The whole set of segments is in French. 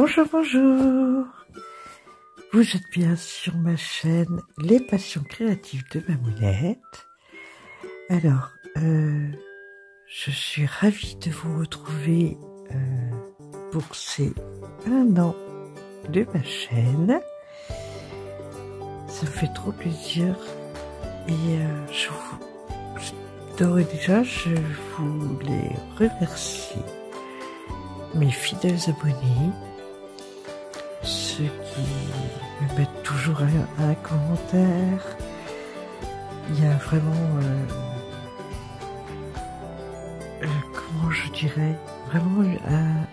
Bonjour, bonjour. Vous êtes bien sur ma chaîne Les Passions Créatives de Mamounette. Alors, je suis ravie de vous retrouver pour ces 1 an de ma chaîne. Ça me fait trop plaisir et d'ores et déjà, je voulais remercier mes fidèles abonnés, ceux qui me mettent toujours un commentaire. Il y a vraiment, comment je dirais, vraiment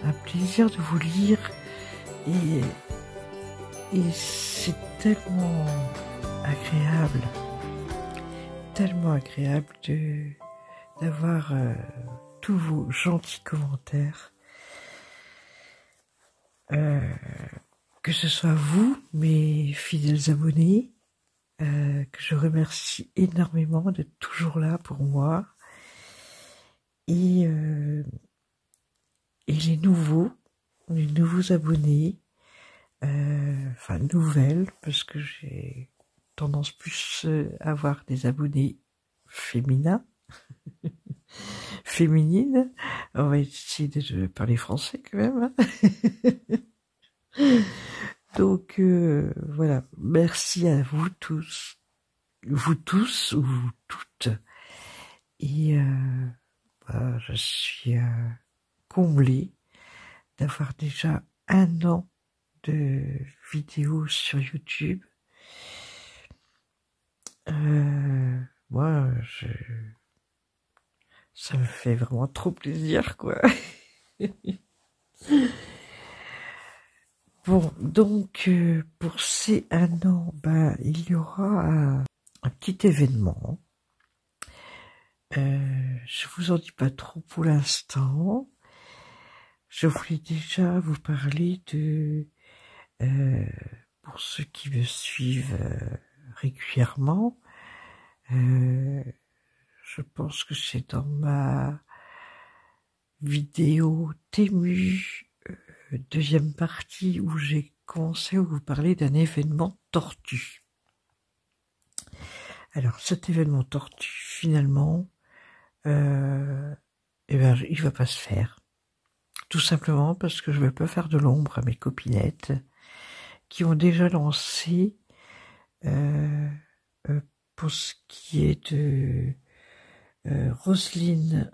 un plaisir de vous lire et c'est tellement agréable d'avoir tous vos gentils commentaires. Que ce soit vous, mes fidèles abonnés, que je remercie énormément d'être toujours là pour moi, et les nouveaux abonnés, enfin nouvelles, parce que j'ai tendance plus à avoir des abonnés féminins, féminines. On va essayer de parler français quand même. Donc voilà, merci à vous tous ou vous toutes. Et je suis comblée d'avoir déjà 1 an de vidéos sur YouTube. Ça me fait vraiment trop plaisir, quoi. Bon, donc pour ces 1 an, il y aura un petit événement. Je vous en dis pas trop pour l'instant. Je voulais déjà vous parler de, pour ceux qui me suivent régulièrement, je pense que c'est dans ma vidéo Tému, deuxième partie, où j'ai commencé à vous parler d'un événement tortue. Alors cet événement tortue, finalement, il va pas se faire. Tout simplement parce que je ne veux pas faire de l'ombre à mes copinettes qui ont déjà lancé, pour ce qui est de Roselyne,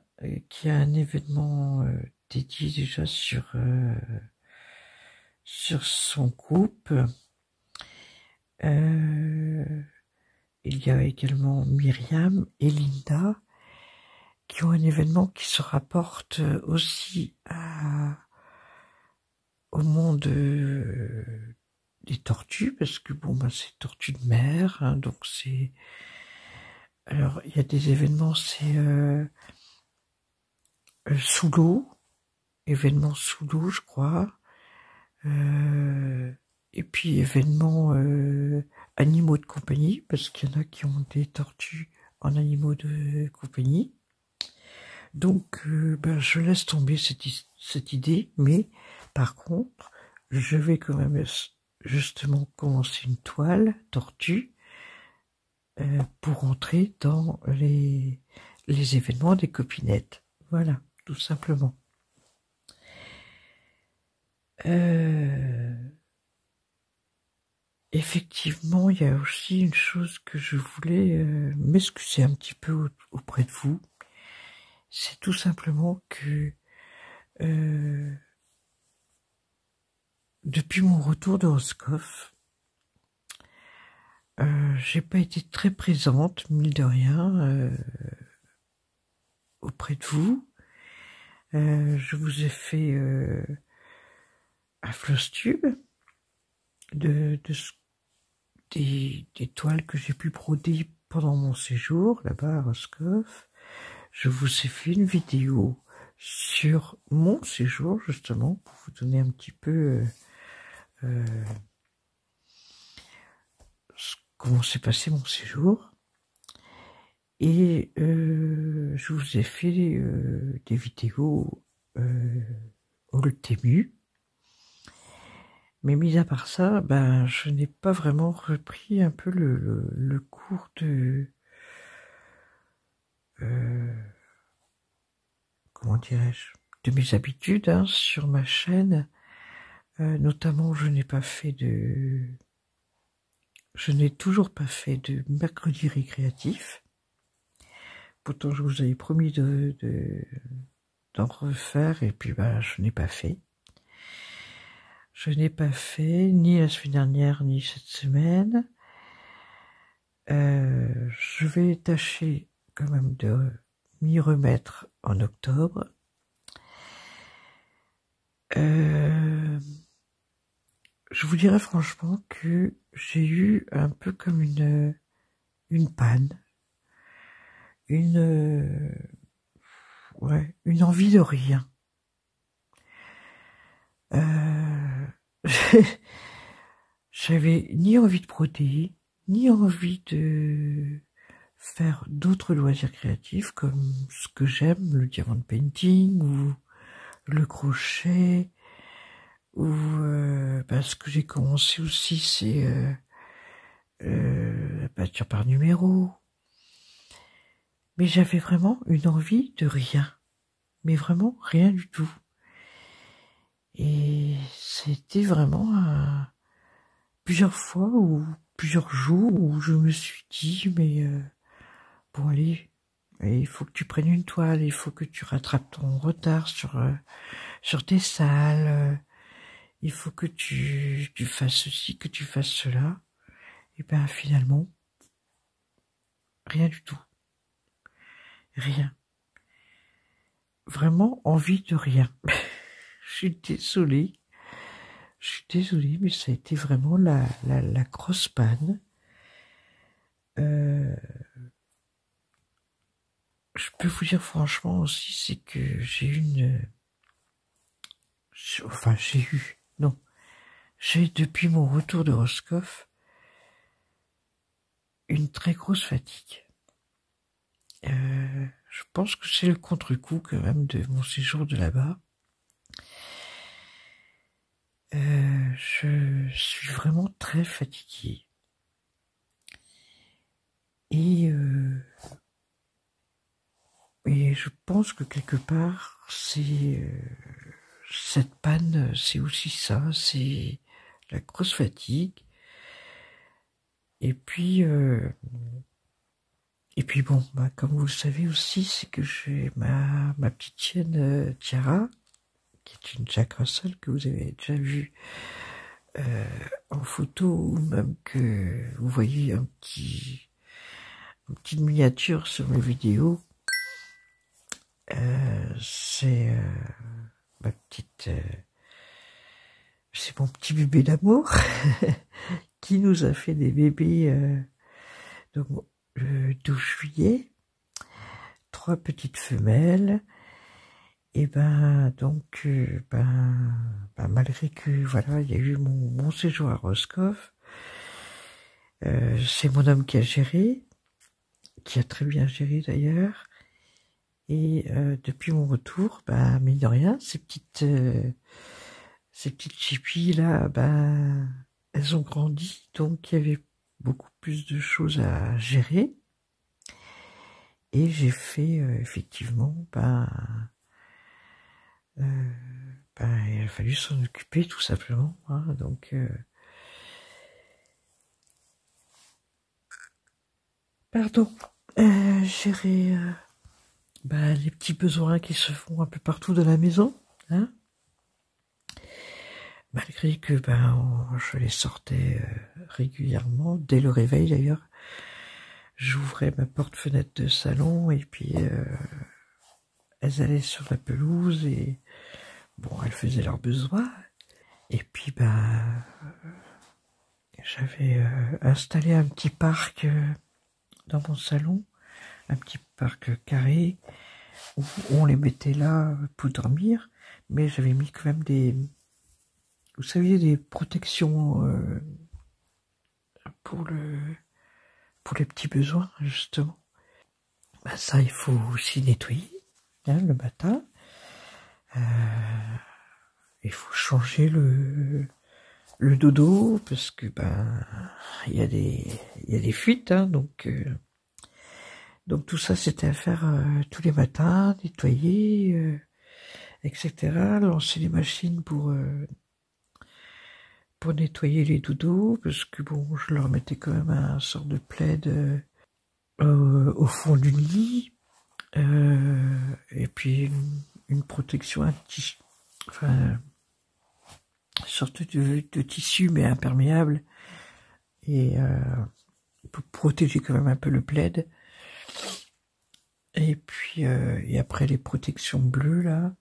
qui a un événement dédié déjà sur son groupe. Il y a également Myriam et Linda qui ont un événement qui se rapporte aussi au monde des tortues, parce que c'est tortues de mer, hein, donc c'est... Alors, il y a des événements, c'est sous l'eau, événements sous l'eau, je crois, et puis événements animaux de compagnie, parce qu'il y en a qui ont des tortues en animaux de compagnie. Donc, je laisse tomber cette idée, mais par contre, je vais quand même justement commencer une toile tortue pour entrer dans les événements des copinettes. Voilà, tout simplement. Effectivement, il y a aussi une chose que je voulais m'excuser un petit peu auprès de vous. C'est tout simplement que depuis mon retour de Roscoff, j'ai pas été très présente, mine de rien, auprès de vous. Je vous ai fait un Flosstube des toiles que j'ai pu broder pendant mon séjour là-bas à Roscoff. Je vous ai fait une vidéo sur mon séjour, justement, pour vous donner un petit peu comment s'est passé mon séjour. Et je vous ai fait des vidéos au Tému. Mais mis à part ça, ben, je n'ai pas vraiment repris un peu le cours de... comment dirais-je, de mes habitudes hein, sur ma chaîne. Notamment, je n'ai toujours pas fait de mercredi récréatif. Pourtant, je vous avais promis d'en refaire et puis bah, je n'ai pas fait. Je n'ai pas fait ni la semaine dernière ni cette semaine. Je vais tâcher quand même de m'y remettre en octobre. Je vous dirais franchement que j'ai eu un peu comme une panne, une envie de rien. J'avais ni envie de broder, ni envie de faire d'autres loisirs créatifs comme ce que j'aime, le diamond painting ou le crochet, ou ce que j'ai commencé aussi, c'est la peinture par numéro. Mais j'avais vraiment une envie de rien, mais vraiment rien du tout. Et c'était vraiment plusieurs fois ou plusieurs jours où je me suis dit, mais bon allez, il faut que tu prennes une toile, il faut que tu rattrapes ton retard sur tes salles, il faut que tu fasses ceci, que tu fasses cela. Et ben finalement, rien du tout. Rien. Vraiment envie de rien. Je suis désolée. Mais ça a été vraiment la grosse panne. Je peux vous dire franchement aussi, c'est que j'ai depuis mon retour de Roscoff, une très grosse fatigue. Je pense que c'est le contre-coup quand même de mon séjour de là-bas. Je suis vraiment très fatigué. Et je pense que quelque part, cette panne, c'est aussi ça, c'est la grosse fatigue. Et puis bon, comme vous le savez aussi, c'est que j'ai ma petite chienne Tiara, qui est une Jack Russell que vous avez déjà vue en photo, ou même que vous voyez une petite miniature sur mes vidéos. C'est c'est mon petit bébé d'amour qui nous a fait des bébés donc le 12 juillet, 3 petites femelles. Et malgré que voilà, il y a eu mon séjour à Roscoff, c'est mon homme qui a géré, qui a très bien géré d'ailleurs. Et depuis mon retour, mine de rien, ces petites chippies là, elles ont grandi, donc il y avait beaucoup plus de choses à gérer. Et j'ai fait effectivement, il a fallu s'en occuper tout simplement. Hein, donc gérer les petits besoins qui se font un peu partout dans la maison, hein. Malgré que je les sortais régulièrement, dès le réveil d'ailleurs, j'ouvrais ma porte-fenêtre de salon et puis elles allaient sur la pelouse et bon, elles faisaient leurs besoins. Et puis j'avais installé un petit parc dans mon salon, un petit parc carré où on les mettait là pour dormir, mais j'avais mis quand même vous savez, des protections pour les petits besoins, justement. Ça, il faut aussi nettoyer, hein, le matin. Il faut changer le le dodo, parce que ben il y a des fuites, hein, donc tout ça c'était à faire tous les matins, nettoyer, etc. Lancer les machines pour nettoyer les dodos, parce que bon, je leur mettais quand même un sort de plaid au fond du lit, et puis une protection enfin, une sorte de tissu mais imperméable, et pour protéger quand même un peu le plaid. Et puis et après les protections bleues là,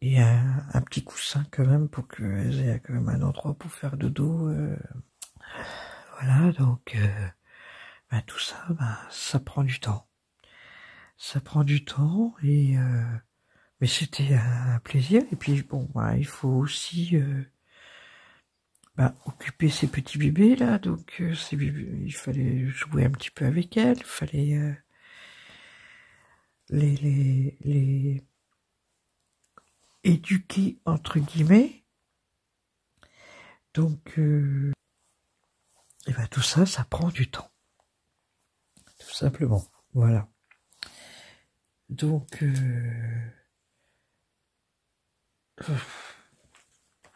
et un petit coussin quand même pour qu'elles aient quand même un endroit pour faire dodo. Voilà, donc ben, tout ça, ben, ça prend du temps. Ça prend du temps, et mais c'était un plaisir. Et puis bon, ben, il faut aussi ben, occuper ces petits bébés là, donc ces bébés, il fallait jouer un petit peu avec elles, il fallait les éduquer entre guillemets. Donc et ben, tout ça, ça prend du temps, tout simplement. Voilà. Donc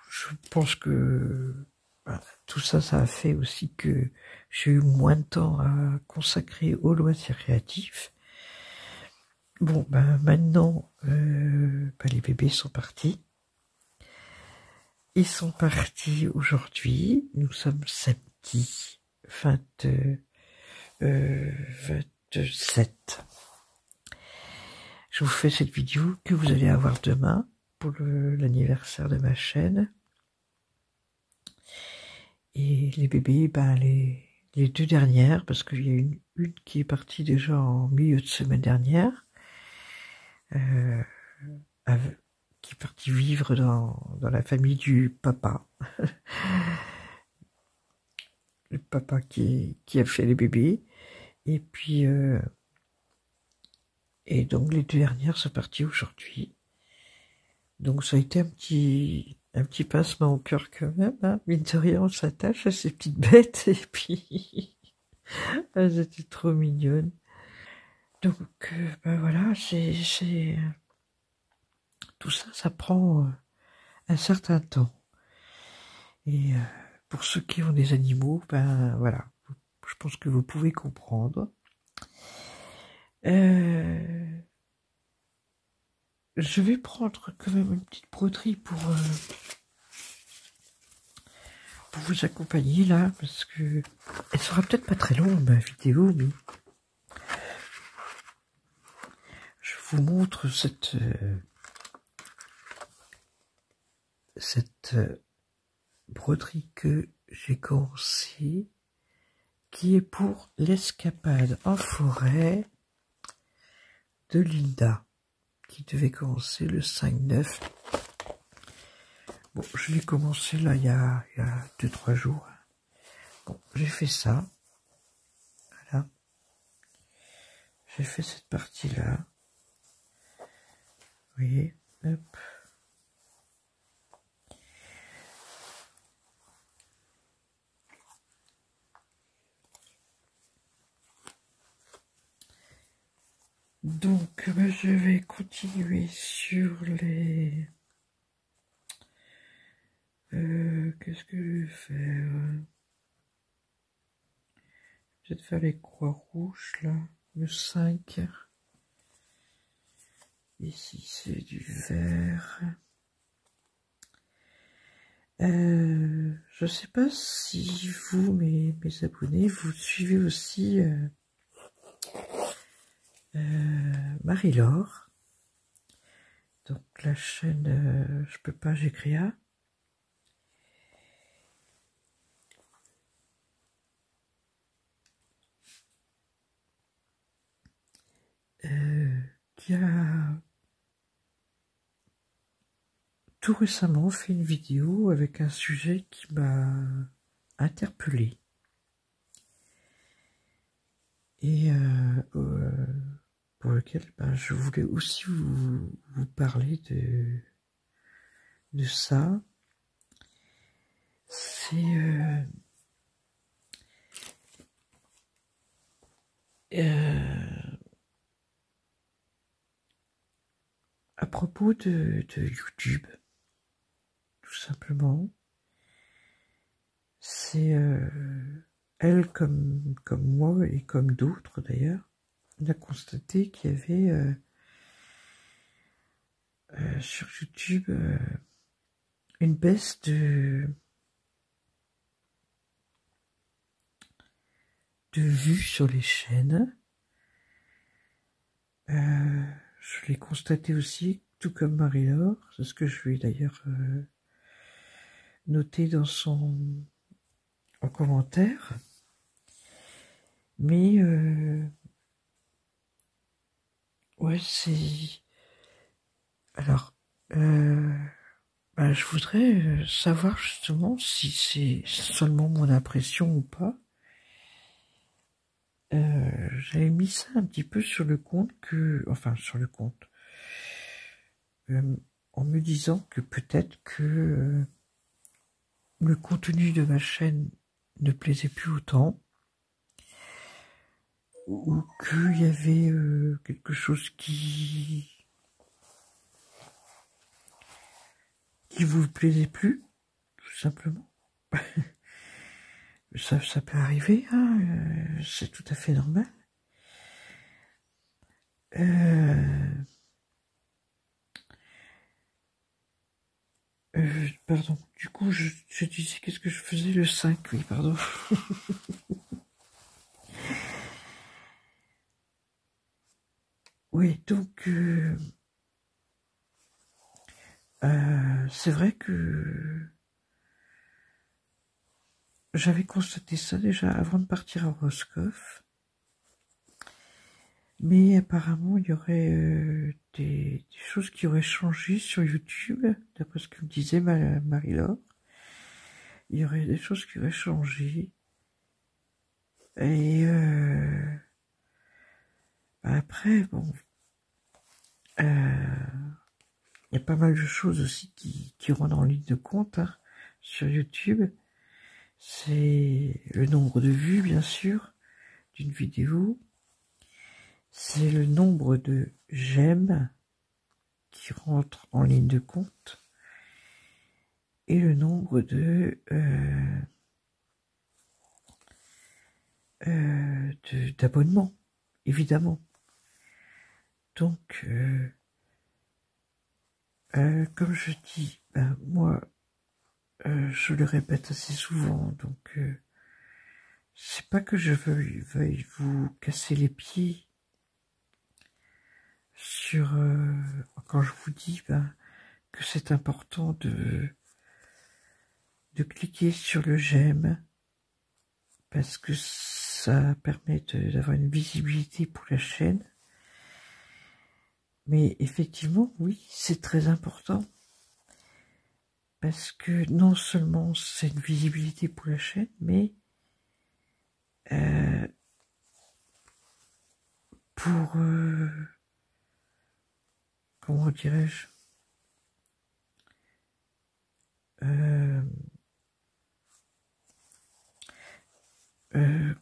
je pense que ben, tout ça, ça a fait aussi que j'ai eu moins de temps à consacrer aux loisirs créatifs. Bon, ben maintenant, ben, les bébés sont partis. Ils sont partis aujourd'hui. Nous sommes samedi 27. Je vous fais cette vidéo que vous allez avoir demain pour l'anniversaire de ma chaîne. Et les bébés, ben les deux dernières, parce qu'il y a une qui est partie déjà en milieu de semaine dernière, qui est partie vivre dans la famille du papa. Le papa qui a fait les bébés. Et puis et donc les deux dernières sont parties aujourd'hui. Donc ça a été un petit pincement au cœur quand même, hein. Mine de rien, on s'attache à ces petites bêtes, et puis elles étaient trop mignonnes. Donc ben voilà, c'est tout ça, ça prend un certain temps. Et pour ceux qui ont des animaux, ben voilà, je pense que vous pouvez comprendre. Je vais prendre quand même une petite broderie pour vous accompagner là, parce que elle sera peut-être pas très longue ma vidéo, mais je vous montre cette broderie que j'ai commencé, qui est pour l'escapade en forêt de Linda, qui devait commencer le 5-9. Bon, je l'ai commencé là il y a 2-3 jours. Bon, j'ai fait ça. Voilà. J'ai fait cette partie-là. Vous voyez, hop. Donc, ben, je vais continuer sur les... qu'est-ce que je vais faire? Je vais faire les croix rouges, là. Le 5. Ici, c'est du vert. Je sais pas si vous, mes abonnés, vous suivez aussi Marie-Laure. Donc la chaîne Je peux pas, j'écris à. Qui a tout récemment fait une vidéo avec un sujet qui m'a interpellé. Et pour lequel ben, je voulais aussi vous parler de ça. c'est à propos de YouTube, tout simplement. C'est elle, comme moi et comme d'autres d'ailleurs, on a constaté qu'il y avait sur YouTube une baisse de vues sur les chaînes. Je l'ai constaté aussi, tout comme Marie-Laure, c'est ce que je lui ai d'ailleurs noté en commentaire. Mais ouais, c'est... Alors, je voudrais savoir justement si c'est seulement mon impression ou pas. J'avais mis ça un petit peu sur le compte en me disant que peut-être que le contenu de ma chaîne ne plaisait plus autant, ou qu'il y avait quelque chose qui vous plaisait plus, tout simplement. Ça peut arriver, hein, c'est tout à fait normal. Pardon, du coup, je disais qu'est-ce que je faisais le 5, oui, pardon. Oui, donc, c'est vrai que j'avais constaté ça déjà avant de partir à Roscoff. Mais apparemment, il y aurait des choses qui auraient changé sur YouTube, d'après ce que me disait Marie-Laure. Il y aurait des choses qui auraient changé. Et après, bon, il y a pas mal de choses aussi qui rentrent en ligne de compte, hein, sur YouTube. C'est le nombre de vues, bien sûr, d'une vidéo. C'est le nombre de j'aime qui rentre en ligne de compte. Et le nombre d'abonnements, évidemment. Donc, comme je dis, moi, je le répète assez souvent, donc c'est pas que je veuille vous casser les pieds sur quand je vous dis que c'est important de cliquer sur le j'aime, parce que ça permet d'avoir une visibilité pour la chaîne. Mais effectivement, oui, c'est très important. Parce que non seulement c'est une visibilité pour la chaîne, mais pour... comment dirais-je,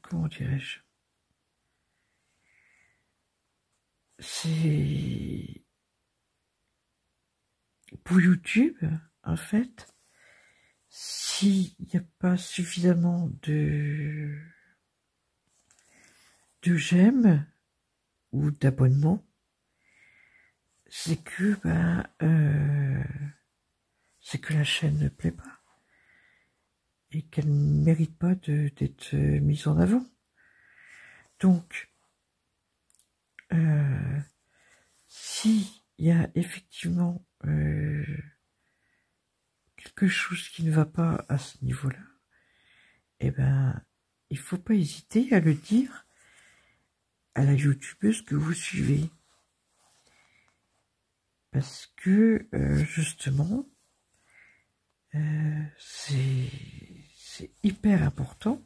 comment dirais-je, c'est pour YouTube, en fait, s'il n'y a pas suffisamment de j'aime ou d'abonnement, c'est que la chaîne ne plaît pas et qu'elle ne mérite pas d'être mise en avant. Donc, s'il y a effectivement quelque chose qui ne va pas à ce niveau-là, eh ben, il faut pas hésiter à le dire à la youtubeuse que vous suivez. Parce que, justement, c'est hyper important.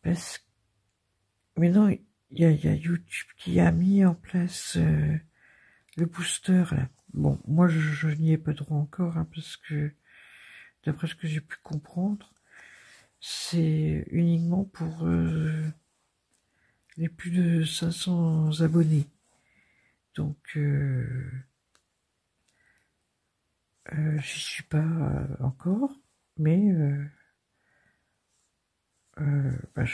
Parce que maintenant, il y a YouTube qui a mis en place le booster, là. Bon, moi, je n'y ai pas droit encore, hein, parce que d'après ce que j'ai pu comprendre, c'est uniquement pour les plus de 500 abonnés. Donc, j'y suis pas encore, mais bah,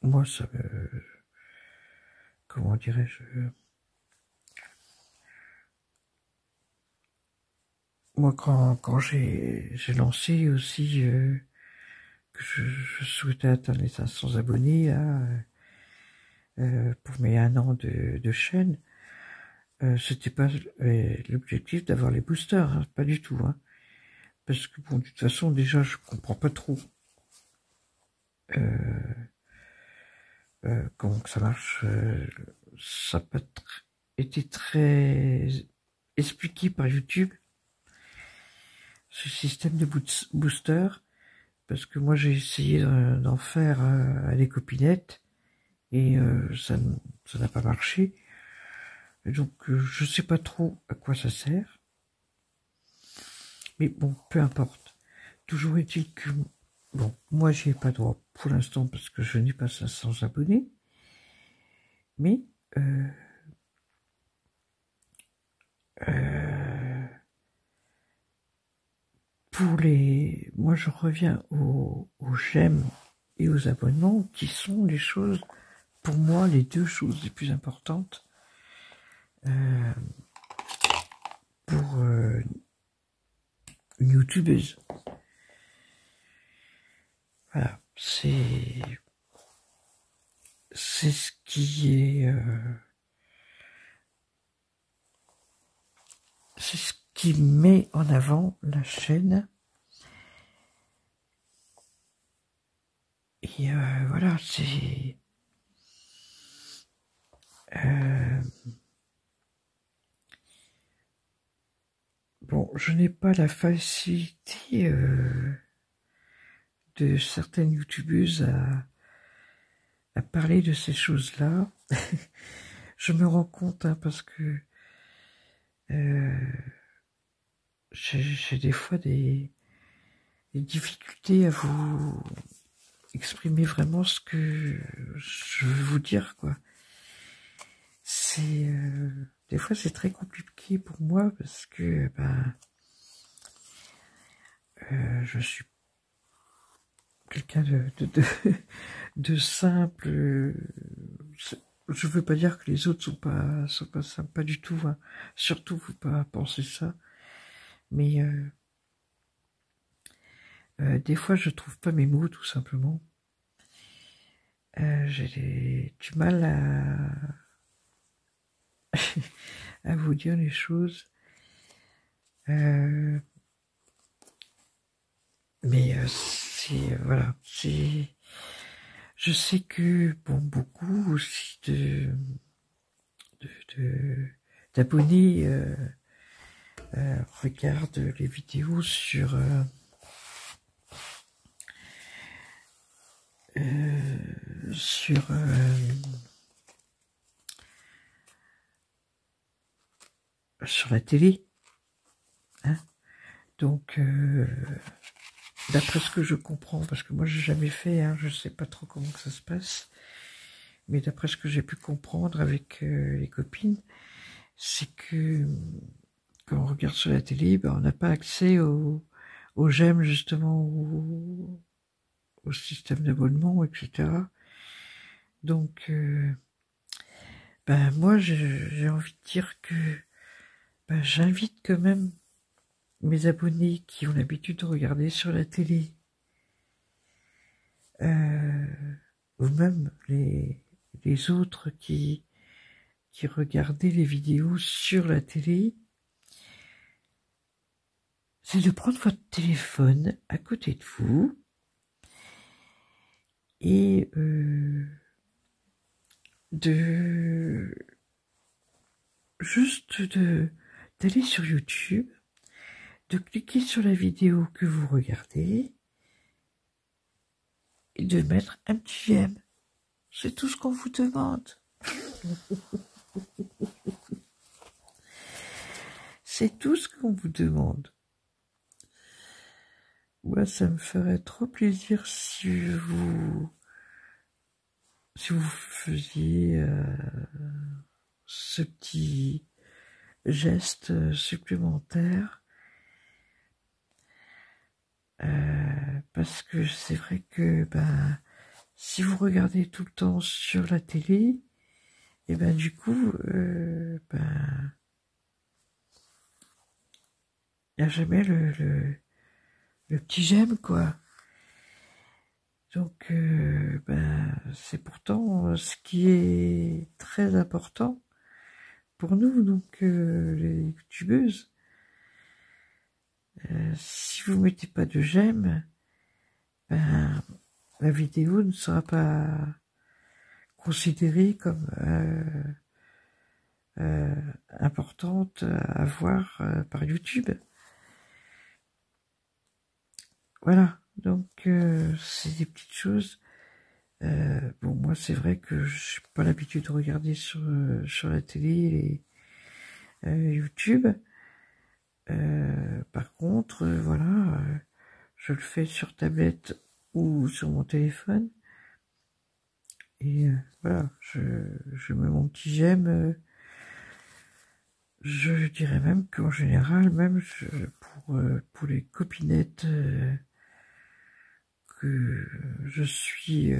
moi, ça me... Comment dirais-je? Moi, quand j'ai lancé aussi que je souhaitais atteindre les 500 abonnés là, pour mes 1 an de chaîne, c'était pas l'objectif d'avoir les boosters, hein, pas du tout. Hein. Parce que bon, de toute façon, déjà, je comprends pas trop comment que ça marche. Ça n'a pas été très expliqué par YouTube, ce système de booster, parce que moi j'ai essayé d'en faire à des copinettes et ça n'a pas marché. Et donc je sais pas trop à quoi ça sert. Mais bon, peu importe. Toujours est-il que bon, moi j'y ai pas droit pour l'instant parce que je n'ai pas 500 abonnés. Mais pour les... Moi, je reviens aux j'aime et aux abonnements, qui sont les choses, pour moi, les 2 choses les plus importantes pour une youtubeuse. Voilà, c'est ce qui est... c'est ce qui met en avant la chaîne. Et voilà, c'est... Bon, je n'ai pas la facilité de certaines youtubeuses à parler de ces choses-là. Je me rends compte, hein, parce que j'ai des fois des difficultés à vous exprimer vraiment ce que je veux vous dire, quoi. C'est des fois c'est très compliqué pour moi parce que je suis quelqu'un de simple. Je veux pas dire que les autres sont pas simples, pas du tout. Hein. Surtout, faut pas penser ça. Mais des fois, je trouve pas mes mots, tout simplement. J'ai du mal à vous dire les choses. Mais voilà, je sais que bon, beaucoup aussi d'abonnés regardent les vidéos sur la télé, hein. Donc d'après ce que je comprends, parce que moi j'ai jamais fait, hein, je sais pas trop comment que ça se passe, mais d'après ce que j'ai pu comprendre avec les copines, c'est que quand on regarde sur la télé, on n'a pas accès aux j'aime, justement, au système d'abonnement, etc. Donc moi j'ai envie de dire que j'invite quand même mes abonnés qui ont l'habitude de regarder sur la télé, ou même les autres qui regardaient les vidéos sur la télé, c'est de prendre votre téléphone à côté de vous et d'aller sur YouTube, de cliquer sur la vidéo que vous regardez et de mettre un petit j'aime. C'est tout ce qu'on vous demande. C'est tout ce qu'on vous demande. Moi, ça me ferait trop plaisir si vous faisiez ce petit geste supplémentaire. Parce que c'est vrai que si vous regardez tout le temps sur la télé, et du coup, il n'y a jamais le petit j'aime, quoi. Donc, c'est pourtant ce qui est très important pour nous, donc les youtubeuses. Si vous mettez pas de j'aime, la vidéo ne sera pas considérée comme importante à voir par YouTube. Voilà, donc c'est des petites choses. Bon, moi c'est vrai que je n'ai pas l'habitude de regarder sur la télé et YouTube. Par contre, voilà, je le fais sur tablette ou sur mon téléphone. Et voilà, je mets mon petit j'aime. Je dirais même qu'en général, même pour les copinettes que je suis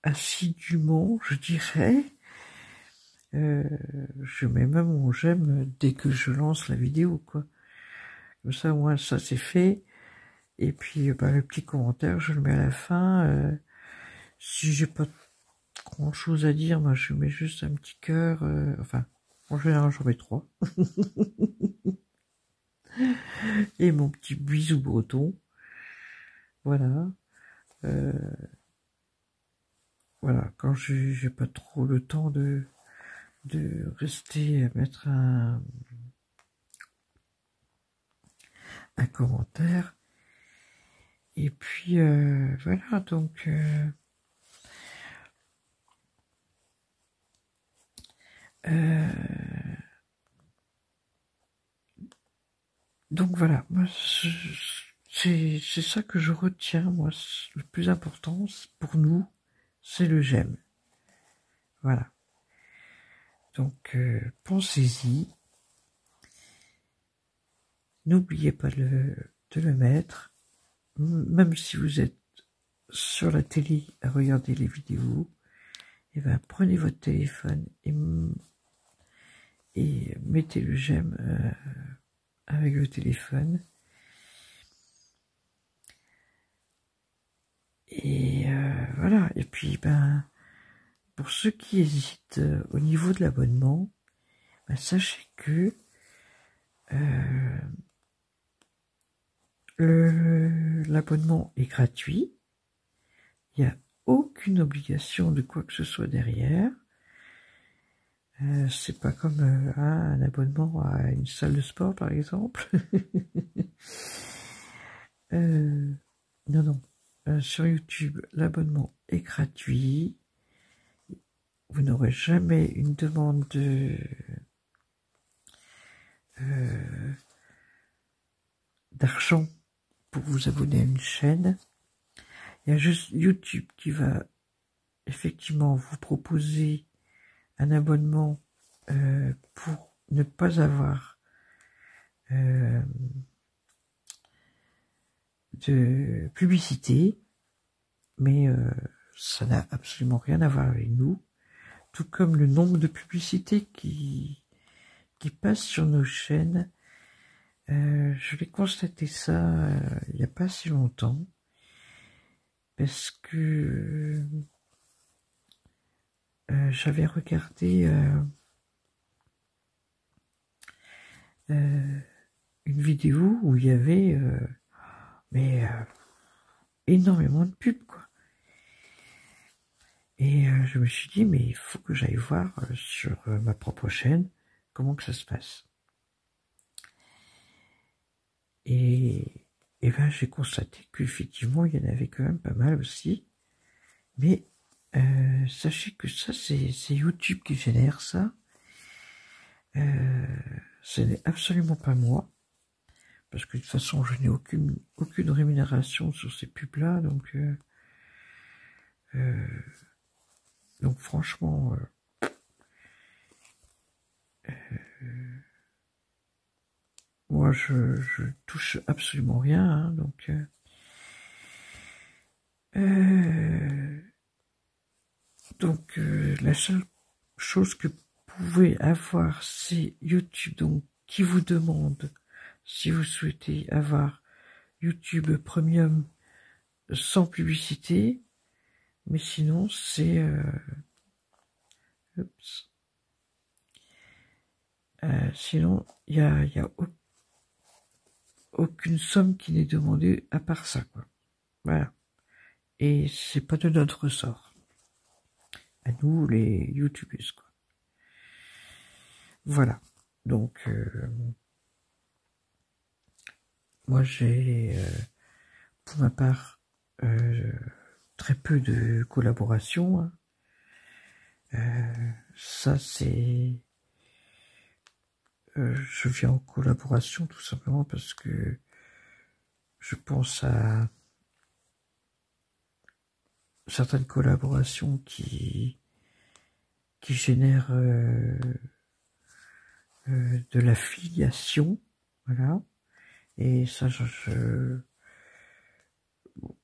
assidûment, je dirais, je mets même mon j'aime dès que je lance la vidéo, quoi. Comme ça, au moins, ça c'est fait. Et puis, le petit commentaire, je le mets à la fin. Si j'ai pas grand chose à dire, moi, je mets juste un petit cœur. Enfin, en général, j'en mets 3. Et mon petit bisou breton. Voilà. Voilà, quand j'ai pas trop le temps de rester à mettre un commentaire. Et puis voilà, donc voilà, moi c'est ça que je retiens, moi, le plus important pour nous, c'est le j'aime. Voilà. Donc pensez-y. N'oubliez pas de le mettre. Même si vous êtes sur la télé à regarder les vidéos, et prenez votre téléphone et mettez le j'aime avec le téléphone. Et voilà. Et puis pour ceux qui hésitent au niveau de l'abonnement, sachez que l'abonnement est gratuit. Il n'y a aucune obligation de quoi que ce soit derrière. C'est pas comme un abonnement à une salle de sport, par exemple. Non. Sur YouTube, l'abonnement est gratuit. Vous n'aurez jamais une demande d'argent pour vous abonner à une chaîne. Il y a juste YouTube qui va effectivement vous proposer un abonnement pour ne pas avoir de publicité, mais ça n'a absolument rien à voir avec nous, tout comme le nombre de publicités qui passent sur nos chaînes. Je l'ai constaté ça il n'y a pas si longtemps, parce que j'avais regardé une vidéo où il y avait énormément de pubs, quoi. Et je me suis dit, mais il faut que j'aille voir sur ma propre chaîne comment que ça se passe. Et j'ai constaté qu'effectivement, il y en avait quand même pas mal aussi. Mais sachez que ça, c'est YouTube qui génère ça. ce n'est absolument pas moi, parce que de toute façon, je n'ai aucune rémunération sur ces pubs-là, donc franchement, moi, je touche absolument rien, hein, donc la seule chose que vous pouvez avoir, c'est YouTube, donc qui vous demande si vous souhaitez avoir YouTube Premium sans publicité, mais sinon c'est sinon il y a aucune somme qui n'est demandée à part ça, quoi. Voilà. Et c'est pas de notre ressort. À nous, les youtubeuses, quoi. Voilà. Donc, moi, j'ai, pour ma part, très peu de collaborations. Hein. Ça, c'est... je viens en collaboration tout simplement parce que je pense à certaines collaborations qui génèrent de l'affiliation, voilà. Et ça,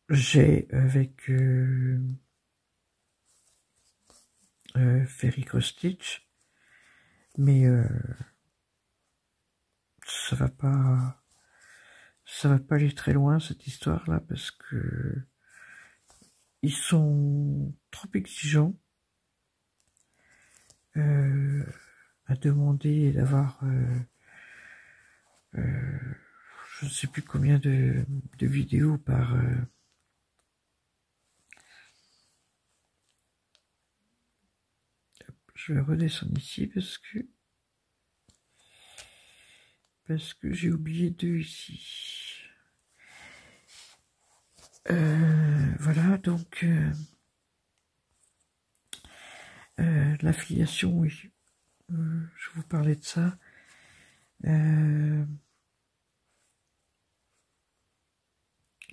j'ai avec Ferry Stitch, mais ça va pas aller très loin cette histoire là, parce que ils sont trop exigeants à demander d'avoir je ne sais plus combien de vidéos par je vais redescendre ici parce que j'ai oublié deux ici. Voilà, donc l'affiliation, oui, je vous parlais de ça.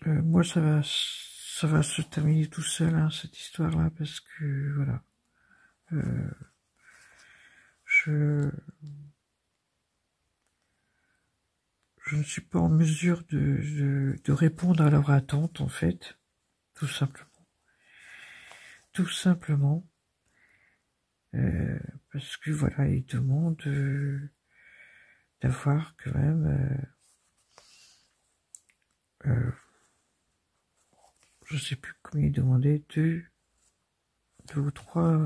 Moi, ça va se terminer tout seul, hein, cette histoire-là, parce que voilà, je ne suis pas en mesure de répondre à leur attente, en fait, tout simplement, parce que voilà, ils demandent d'avoir quand même, je sais plus combien ils demandaient, deux ou trois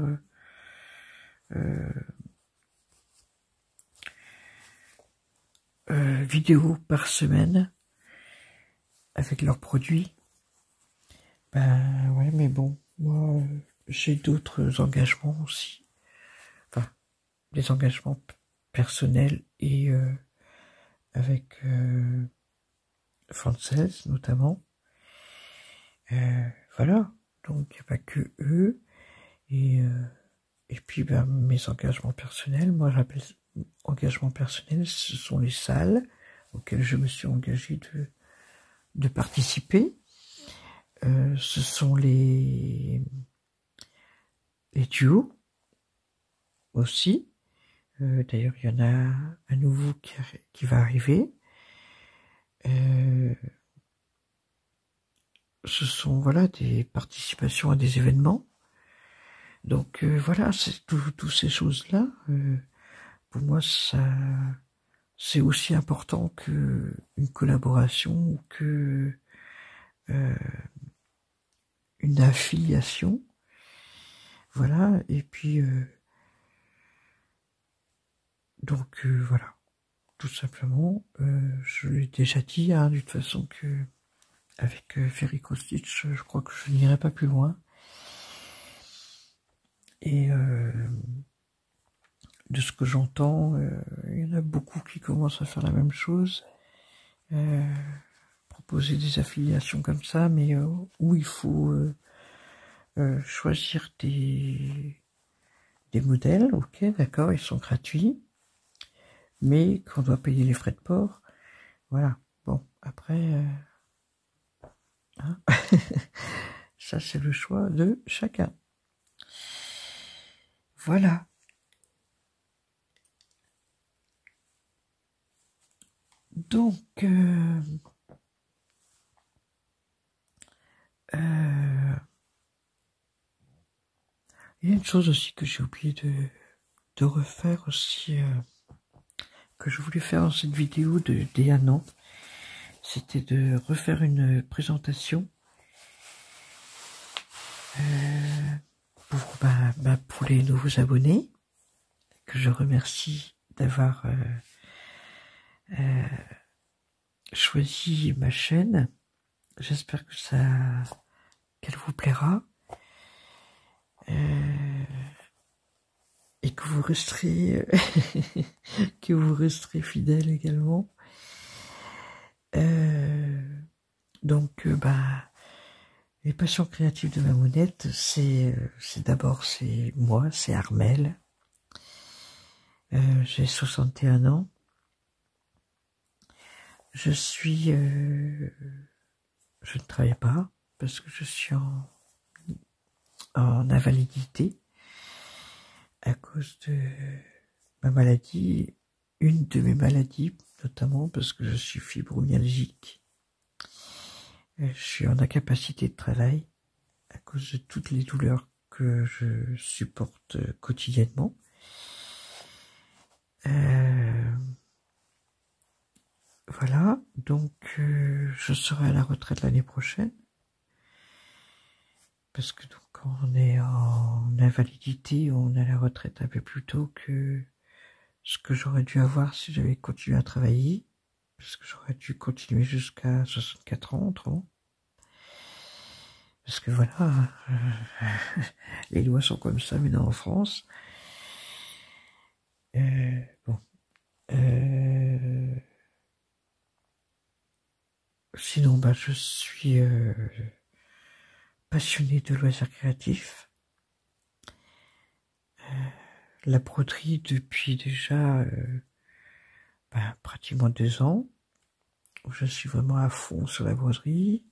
vidéos par semaine avec leurs produits. Ben ouais, mais bon, moi j'ai d'autres engagements aussi, enfin des engagements personnels et avec Frances notamment. Voilà, donc il n'y a pas que eux. Et puis ben, mes engagements personnels, moi j'appelle engagements personnels, ce sont les salles auxquelles je me suis engagé de participer. Ce sont les duos aussi. D'ailleurs, il y en a un nouveau qui va arriver. Ce sont voilà des participations à des événements. Donc voilà, c'est toutes ces choses-là. Pour moi, ça c'est aussi important que une collaboration ou que une affiliation. Voilà, et puis donc voilà, tout simplement, je l'ai déjà dit, hein, de toute façon que avec Ferry Stitch, je crois que je n'irai pas plus loin. Et de ce que j'entends, il y en a beaucoup qui commencent à faire la même chose, proposer des affiliations comme ça, mais où il faut choisir des modèles, ok, d'accord, ils sont gratuits. mais qu'on doit payer les frais de port. Voilà. Bon, après, hein ça c'est le choix de chacun. Voilà. Donc, il y a une chose aussi que j'ai oublié de refaire aussi, que je voulais faire dans cette vidéo d'il y a un an. C'était de refaire une présentation pour les nouveaux abonnés, que je remercie d'avoir choisi ma chaîne. J'espère qu'elle vous plaira et que vous resterez que vous resterez fidèles également. Donc, les passions créatives de Mamounette, c'est d'abord moi, c'est Armelle. J'ai 61 ans. Je ne travaille pas parce que je suis en invalidité à cause de ma maladie, une de mes maladies notamment parce que je suis fibromyalgique. Je suis en incapacité de travail à cause de toutes les douleurs que je supporte quotidiennement. Voilà, donc je serai à la retraite l'année prochaine. Parce que donc, quand on est en invalidité, on a la retraite un peu plus tôt que ce que j'aurais dû avoir si j'avais continué à travailler. Parce que j'aurais dû continuer jusqu'à 64 ans autrement. Parce que voilà, les lois sont comme ça maintenant en France. Bon. Sinon, je suis passionné de loisirs créatifs. La broderie depuis déjà pratiquement 2 ans, où je suis vraiment à fond sur la broderie.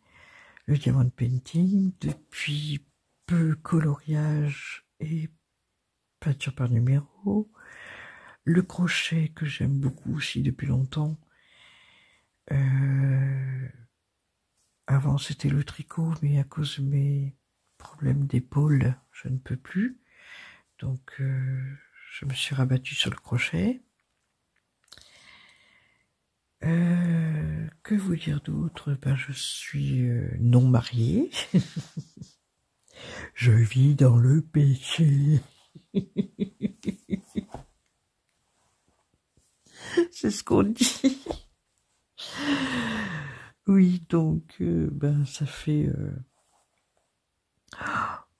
Le diamond painting, depuis peu coloriage et peinture par numéro. Le crochet que j'aime beaucoup aussi depuis longtemps. Avant c'était le tricot, mais à cause de mes problèmes d'épaule, je ne peux plus. Donc je me suis rabattue sur le crochet. Que vous dire d'autre? Je suis non mariée. Je vis dans le péché. C'est ce qu'on dit. Oui, donc, ça fait...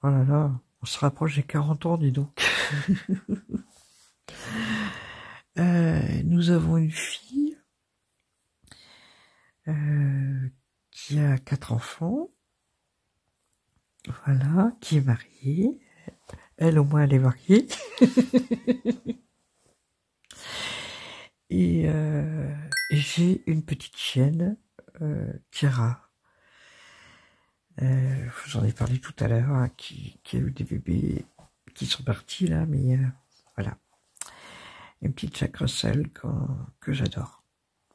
Oh là là, on se rapproche des 40 ans, dis donc. Nous avons une fille qui a 4 enfants. Voilà, qui est mariée. Elle, au moins, elle est mariée. Et j'ai une petite chienne, Kira. J'en ai parlé tout à l'heure, hein, qui a eu des bébés qui sont partis là, mais voilà. Une petite Jack Russell que j'adore.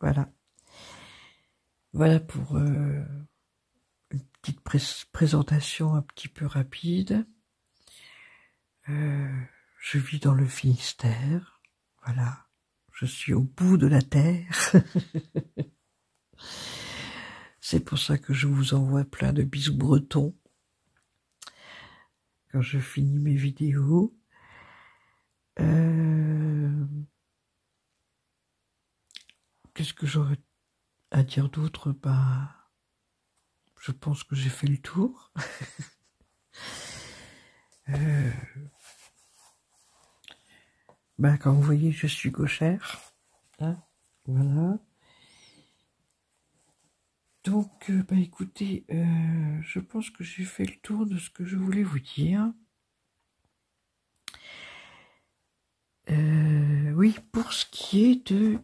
Voilà. Voilà pour une petite présentation un petit peu rapide. Je vis dans le Finistère. Voilà. Je suis au bout de la terre. C'est pour ça que je vous envoie plein de bisous bretons quand je finis mes vidéos. Qu'est-ce que j'aurais à dire d'autre? Je pense que j'ai fait le tour. Comme vous voyez, je suis gauchère. Hein, voilà. Donc, écoutez, je pense que j'ai fait le tour de ce que je voulais vous dire. oui, pour ce qui est de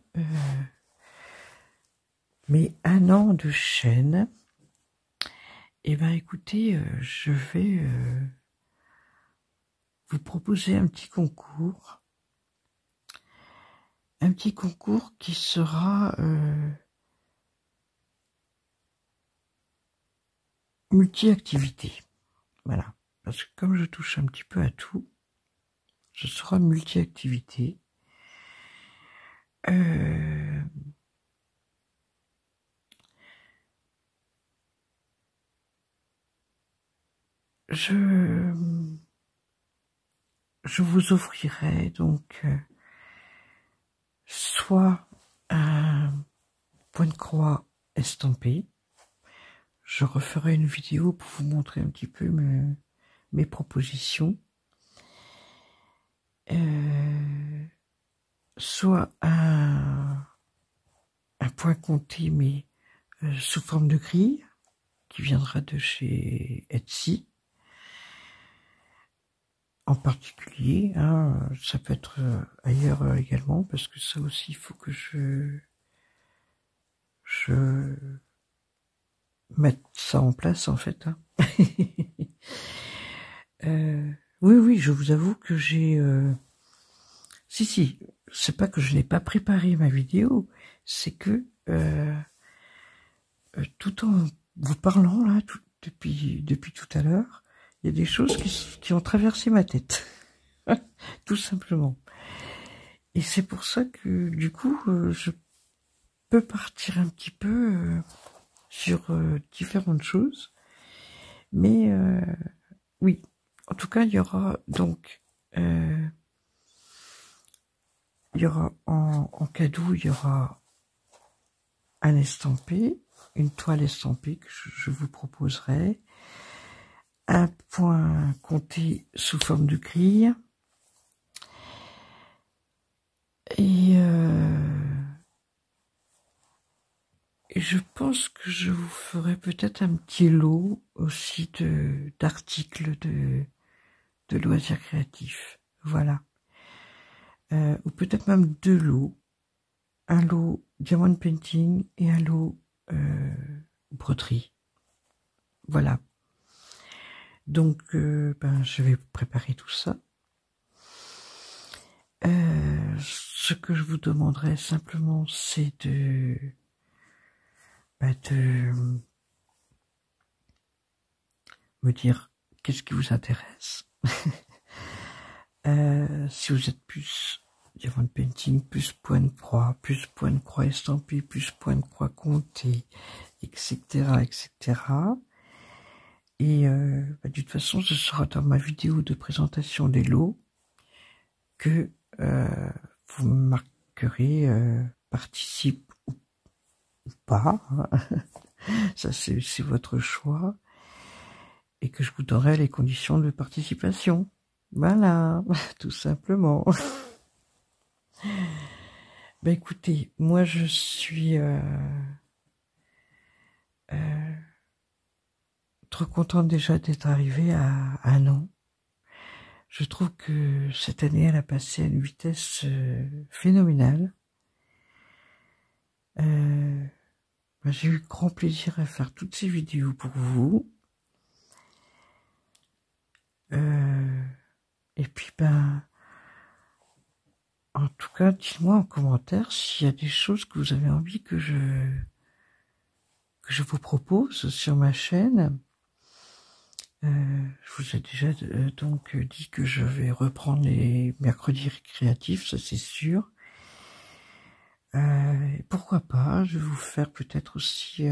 mes 1 an de chaîne, eh ben écoutez, je vais vous proposer un petit concours. Un petit concours qui sera multi-activité. Voilà. Parce que comme je touche un petit peu à tout, ce sera multi-activité. Je vous offrirai donc soit un point de croix estampé. Je referai une vidéo pour vous montrer un petit peu mes propositions. Soit un point compté mais sous forme de grille qui viendra de chez Etsy. En particulier, hein, ça peut être ailleurs également, parce que ça aussi, il faut que je mette ça en place, en fait. Hein. Oui, je vous avoue que j'ai... Si, c'est pas que je n'ai pas préparé ma vidéo, c'est que tout en vous parlant, là, depuis tout à l'heure, il y a des choses qui ont traversé ma tête. Tout simplement. Et c'est pour ça que, du coup, je peux partir un petit peu sur différentes choses. Mais, oui. En tout cas, il y aura donc... il y aura en cadeau, il y aura un estampé, une toile estampée que je vous proposerai. Un point compté sous forme de grille. Et je pense que je vous ferai peut-être un petit lot aussi d'articles de loisirs créatifs. Voilà. Ou peut-être même 2 lots. Un lot diamond painting et un lot broderie. Voilà. Donc, je vais préparer tout ça. Ce que je vous demanderai simplement, c'est de me dire qu'est-ce qui vous intéresse. Si vous êtes plus diamond painting, plus point de croix estampé, plus point de croix compté, etc., etc. Et de toute façon, ce sera dans ma vidéo de présentation des lots que vous marquerez participe ou pas. Hein. Ça, c'est votre choix. Et que je vous donnerai les conditions de participation. Voilà, tout simplement. Écoutez, moi je suis trop contente déjà d'être arrivée à 1 an. Je trouve que cette année, elle a passé à une vitesse phénoménale. J'ai eu grand plaisir à faire toutes ces vidéos pour vous. Et puis, en tout cas, dites-moi en commentaire s'il y a des choses que vous avez envie que je vous propose sur ma chaîne. Je vous ai déjà donc dit que je vais reprendre les mercredis créatifs, ça c'est sûr. Pourquoi pas, je vais vous faire peut-être aussi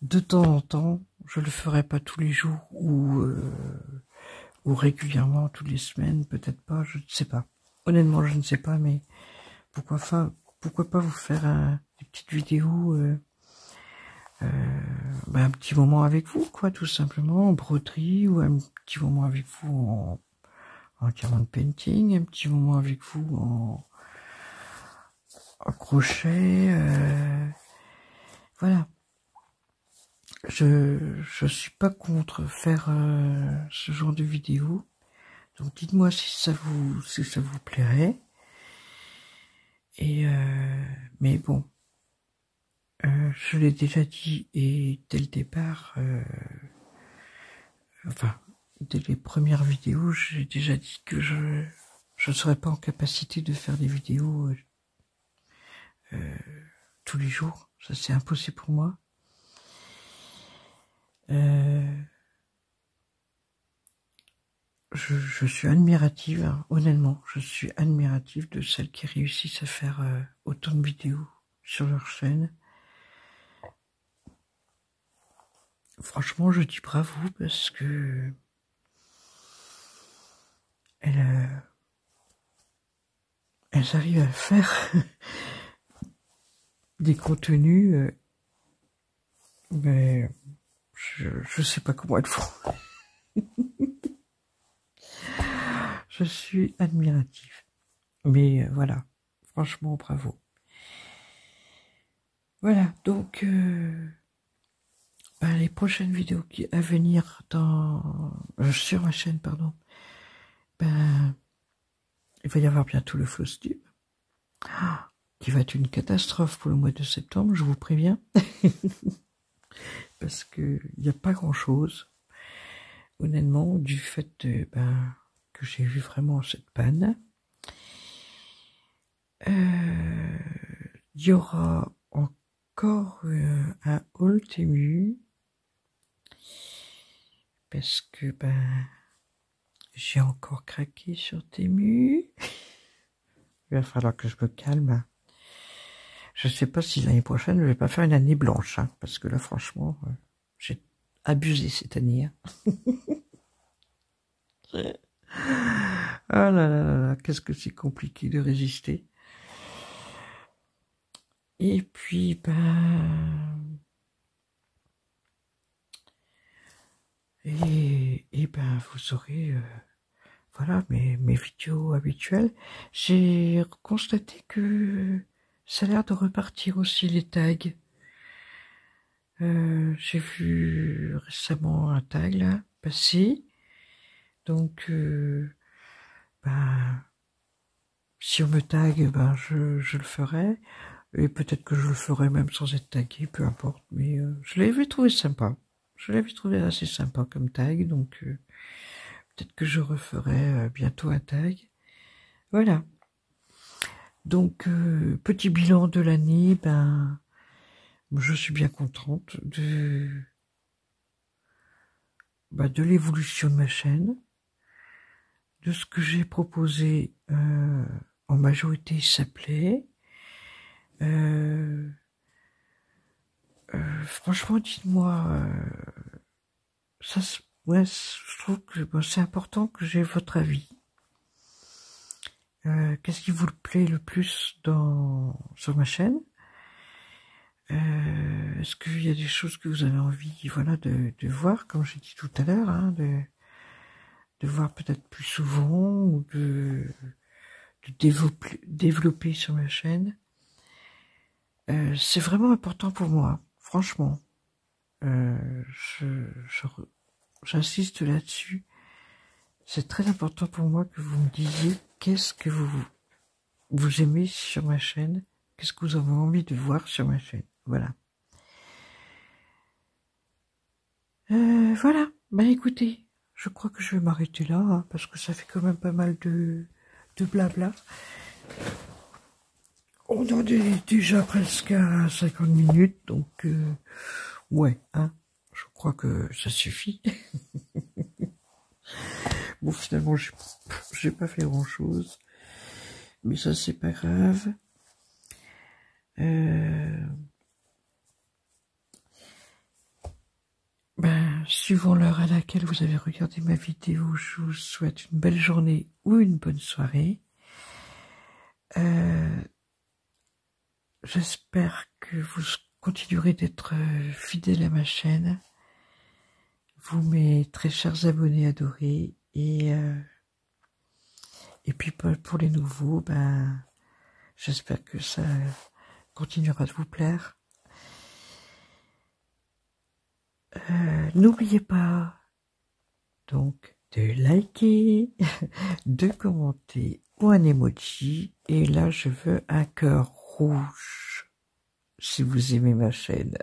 de temps en temps, je le ferai pas tous les jours ou régulièrement, toutes les semaines, peut-être pas, je ne sais pas. Honnêtement, je ne sais pas, mais pourquoi pas vous faire des petites vidéos, un petit moment avec vous, quoi, tout simplement, en broderie, ou un petit moment avec vous en diamond painting, un petit moment avec vous en crochet, voilà. Je suis pas contre faire ce genre de vidéo. Donc dites-moi si ça vous plairait. Et mais bon, je l'ai déjà dit et dès le départ, enfin dès les premières vidéos, j'ai déjà dit que je ne serais pas en capacité de faire des vidéos tous les jours. Ça, c'est impossible pour moi. Je suis admirative, hein, honnêtement, je suis admirative de celles qui réussissent à faire autant de vidéos sur leur chaîne. Franchement, je dis bravo parce que elles arrivent à faire des contenus, mais je sais pas comment elles font. Je suis admirative. Mais voilà, franchement, bravo. Voilà, donc les prochaines vidéos à venir sur ma chaîne, pardon, il va y avoir bientôt le FlowStube, qui va être une catastrophe pour le mois de septembre, je vous préviens, parce que il n'y a pas grand-chose, honnêtement, du fait que j'ai eu vraiment cette panne. Il y aura encore un haul Temu, parce que j'ai encore craqué sur Temu. Il va falloir que je me calme. Je sais pas si l'année prochaine je vais pas faire une année blanche, hein, parce que là franchement j'ai abusé cette année. Hein. Ah là là là là, qu'est-ce que c'est compliqué de résister. Et puis vous aurez voilà mes vidéos habituelles. J'ai constaté que ça a l'air de repartir aussi les tags. J'ai vu récemment un tag là passer. Donc si on me tag, je le ferai. Et peut-être que je le ferai même sans être tagué, peu importe. Mais je l'avais trouvé sympa. Je l'avais trouvé assez sympa comme tag, donc peut-être que je referai bientôt un tag. Voilà. Donc, petit bilan de l'année, je suis bien contente de l'évolution de ma chaîne, de ce que j'ai proposé en majorité, ça plaît. Franchement, dites-moi, je trouve que c'est important que j'ai votre avis. Qu'est-ce qui vous plaît le plus sur ma chaîne? Est-ce qu'il y a des choses que vous avez envie, voilà, de voir, comme j'ai dit tout à l'heure, hein, de voir peut-être plus souvent ou de développer sur ma chaîne? C'est vraiment important pour moi, franchement. J'insiste là-dessus. C'est très important pour moi que vous me disiez qu'est-ce que vous aimez sur ma chaîne, qu'est-ce que vous avez envie de voir sur ma chaîne. Voilà. Voilà. Écoutez, je crois que je vais m'arrêter là, hein, parce que ça fait quand même pas mal de blabla. On en est déjà presque à 50 minutes, donc ouais, hein, je crois que ça suffit. Bon, finalement, j'ai pas fait grand-chose, mais ça, c'est pas grave. Suivant l'heure à laquelle vous avez regardé ma vidéo, je vous souhaite une belle journée ou une bonne soirée. J'espère que vous continuerez d'être fidèles à ma chaîne, vous mes très chers abonnés adorés, et puis pour les nouveaux, j'espère que ça continuera de vous plaire. N'oubliez pas donc de liker, de commenter ou un emoji. Et là, je veux un cœur rouge, si vous aimez ma chaîne.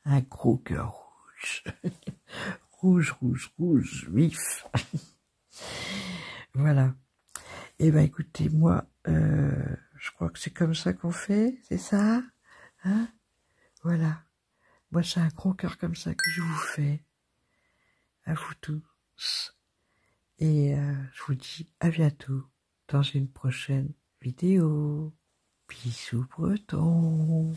Un gros cœur rouge. Rouge, rouge, rouge, vif. Voilà. Eh ben, écoutez, moi, je crois que c'est comme ça qu'on fait, c'est ça? Hein? Voilà. Moi, c'est un gros cœur comme ça que je vous fais. À vous tous. Et je vous dis à bientôt dans une prochaine vidéo. Bisous bretons.